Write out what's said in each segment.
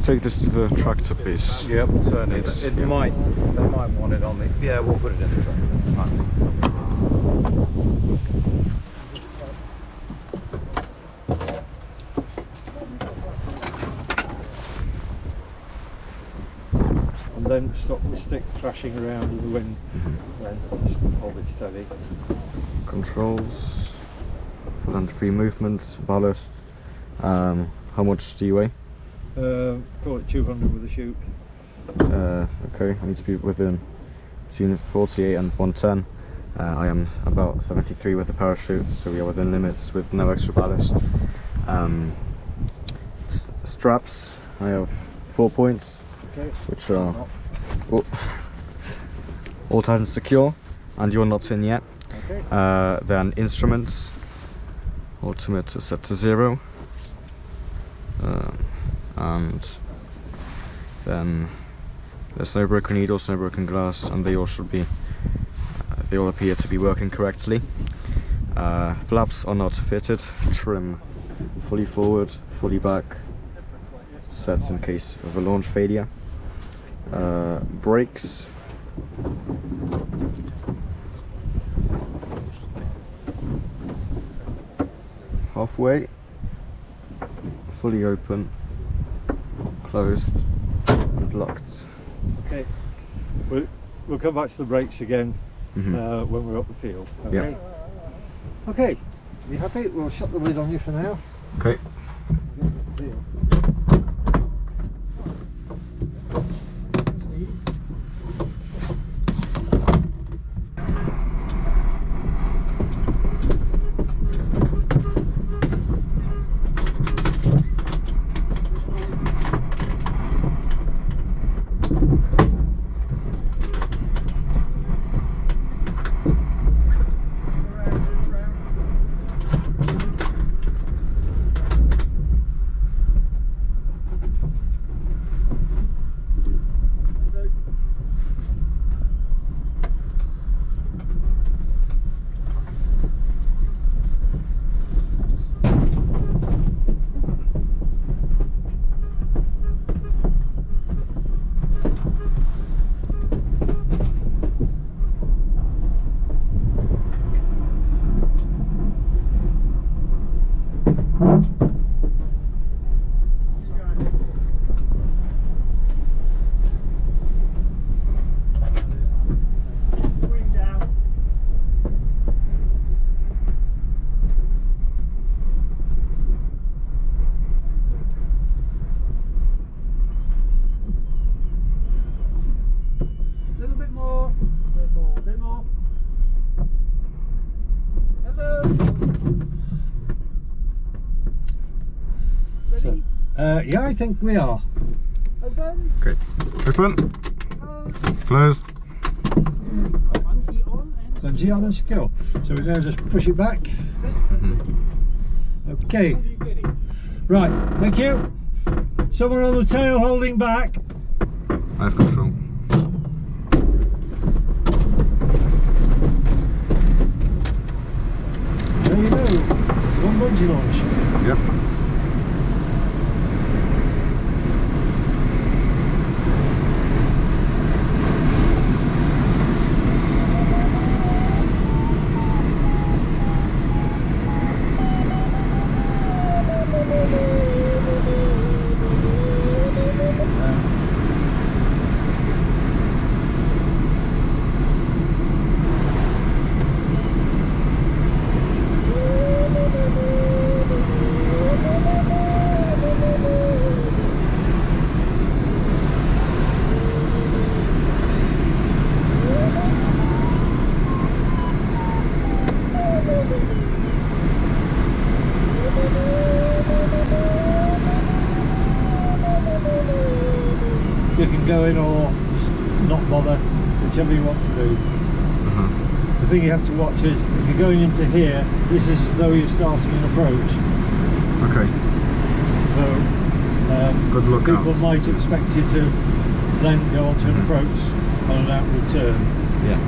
take this to the tractor, please? Yeah, we'll turn it. They might want it on the. Yeah, we'll put it in the tractor. Fine. And then stop the stick thrashing around in the wind. Then just hold it steady. Controls, full and free movement, ballast. How much do you weigh? Call it 200 with a chute. Okay, I need to be within between 48 and 110. I am about 73 with the parachute, so we are within limits with no extra ballast. Straps, I have 4 points, Okay. which are all tight and secure, and you're not in yet. Okay. Then instruments, ultimate is set to 0. And then there's no broken needles, no broken glass, and they all should be, they all appear to be working correctly. Flaps are not fitted. Trim fully forward, fully back, set in case of a launch failure. Brakes. Halfway, fully open, closed, and locked. Okay. We'll come back to the brakes again when we're up the field. Okay. Yeah. Okay. You happy? We'll shut the lid on you for now. Okay. Yeah, I think we are. Open. Okay. Open. Closed. Bungee on and Bungee on and secure. So we're going to just push it back. Okay. Right, thank you. Someone on the tail holding back. I have control. There you go. One bungee launch. Yep. You can go in or not bother, whichever you want to do. The thing you have to watch is, if you're going into here, this is as though you're starting an approach. Okay. So Good look people out. might expect you to then go onto an approach on an outward turn. Yeah.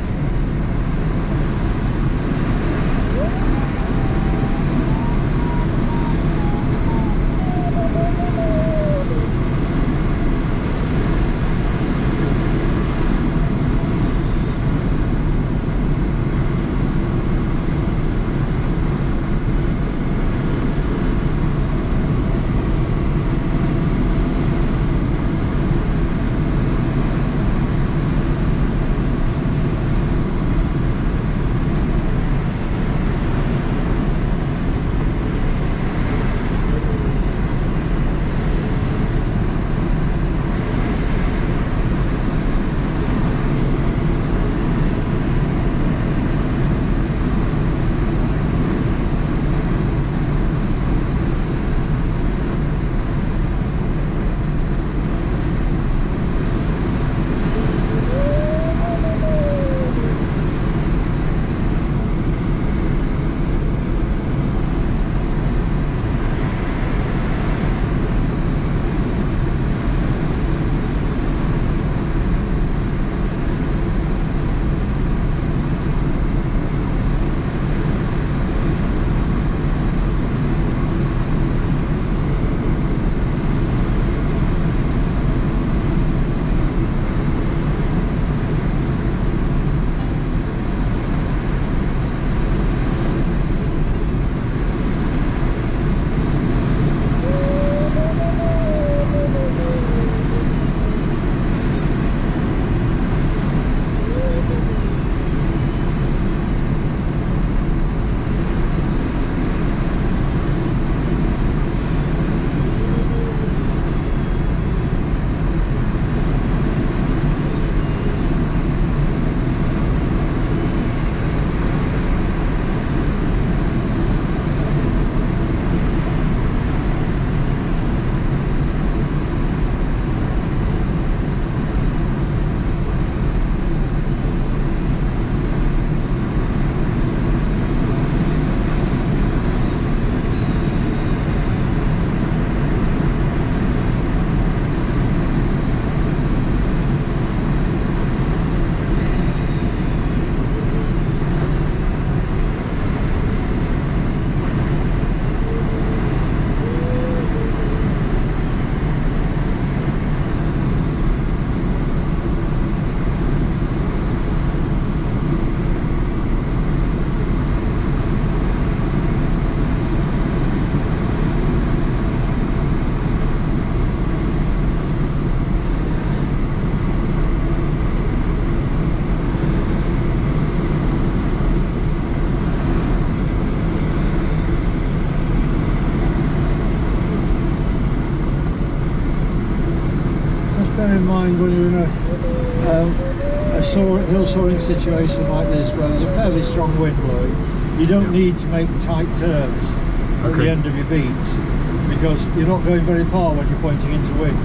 bear in mind when you're in a hill soaring situation like this, where there's a fairly strong wind blowing, you don't need to make tight turns at the end of your beats, because you're not going very far when you're pointing into wind.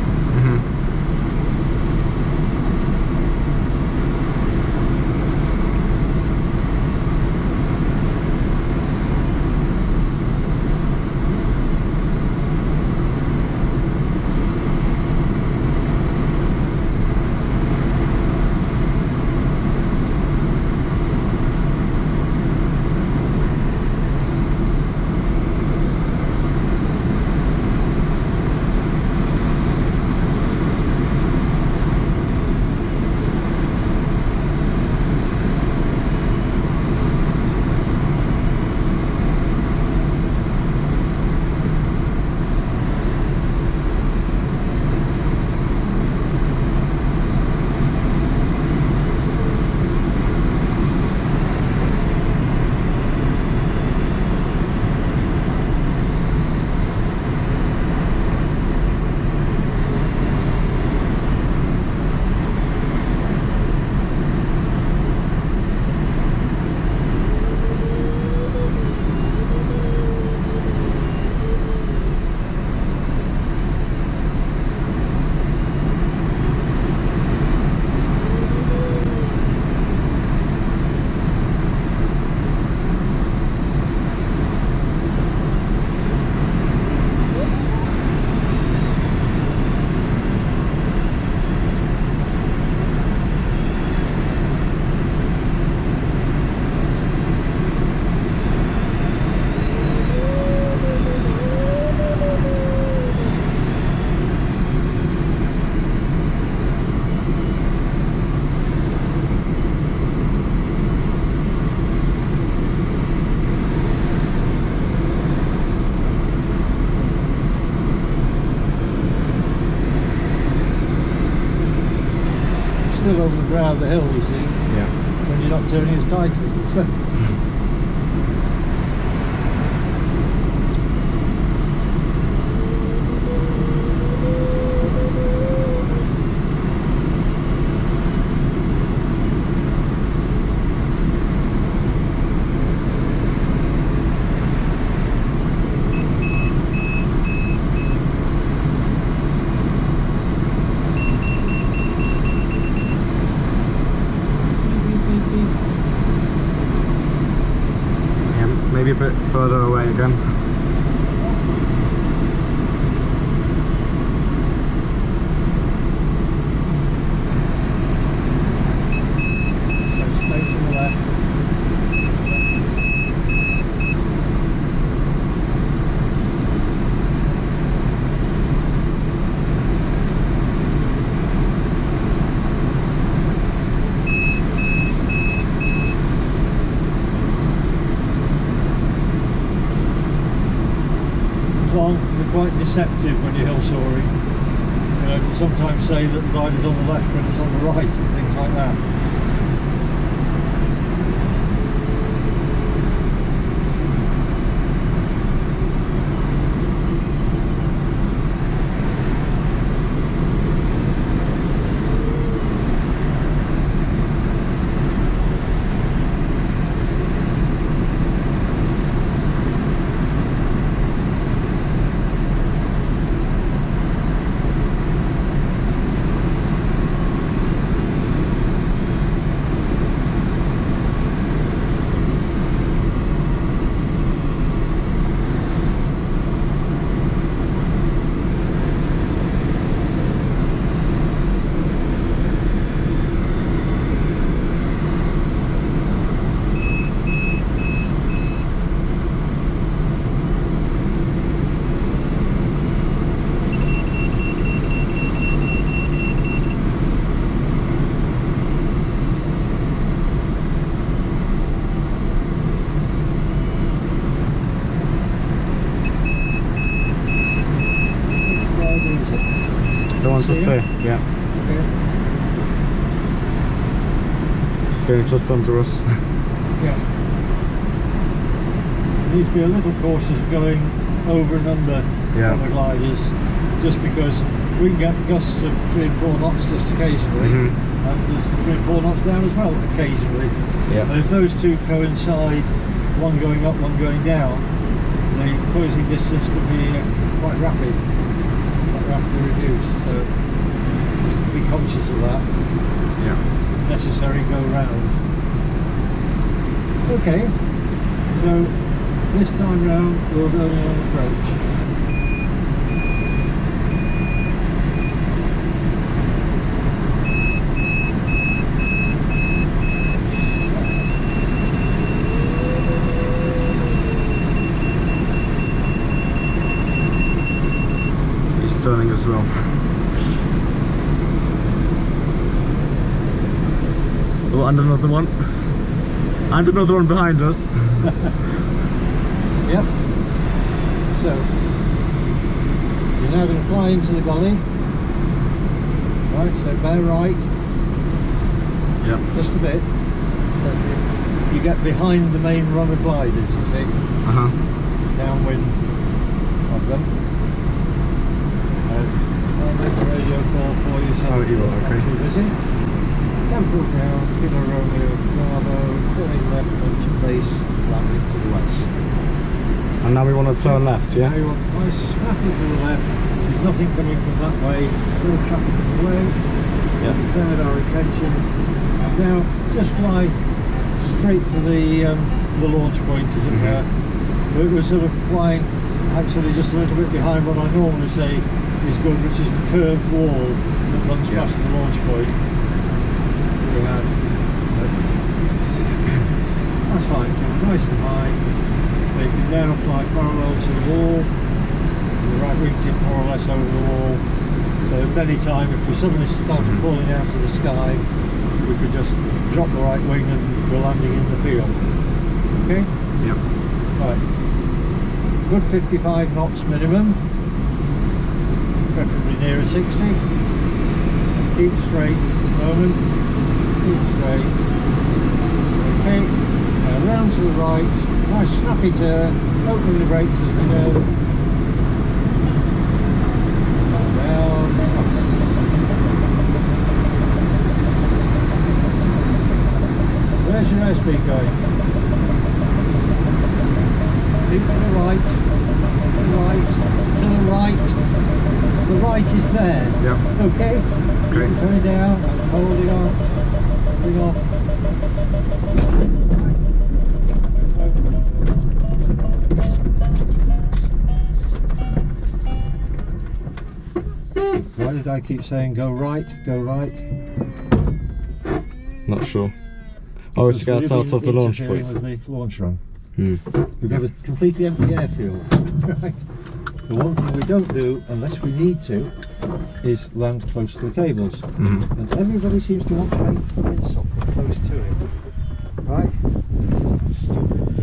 Still over the brow of the hill, you see, when you're not turning as tightly. Maybe a bit further away again. Straight to the left. They're quite deceptive when you're hill soaring. You know, can sometimes say that the glider's on the left when it's on the right and things like that. To stay, yeah. Okay. It's going just under us. Yeah. You need to be a little cautious of going over and under on the gliders, just because we can get gusts of 3 and 4 knots just occasionally, and there's 3 and 4 knots down as well occasionally. Yeah. And if those two coincide, one going up, one going down, the closing distance could be quite rapidly reduced. So just be conscious of that. Yeah. If necessary, go round. Okay, so this time round we'll go on approach. Turning as well. Oh, and another one. And another one behind us. Yep. So, you're now going to fly into the gully. Right, so bear right. Yep. Just a bit. So you get behind the main run of gliders, you see. Downwind of them. I'll make a radio call for you so you will, okay. too busy. Camphill down, Kilo Romeo, Bravo, turning left, bunch of base, landing to the west. And now we want to turn left, yeah? Now you want nice snapping to the left, there's nothing coming from that way, no traffic in the way. Yeah. Declared our intentions. Now just fly straight to the launch point, as it were. We're sort of flying actually just a little bit behind what I normally say is good, which is the curved wall that runs past the launch point. That's fine, so nice and high. So you can now fly parallel to the wall, the right wingtip more or less over the wall. So at any time, if we suddenly started falling out of the sky, we could just drop the right wing and we're landing in the field. Okay? Yep. Right. Good 55 knots minimum, preferably nearer 60. Keep straight at the moment, keep straight. Okay, now round to the right, nice snappy turn, opening the brakes as we go. Down, up. Where's your airspeed going? To the right, to the right, to the right. The right is there. Yep. Okay? Okay. Coming down, holding on, holding on. Why did I keep saying go right, go right? Not sure. Oh, it's to get us out of the launch point. With the launch run. Hmm. We've got a completely empty airfield. Right. The one thing we don't do, unless we need to, is land close to the cables. And everybody seems to want to make the windsock close to it. Right? Stupid.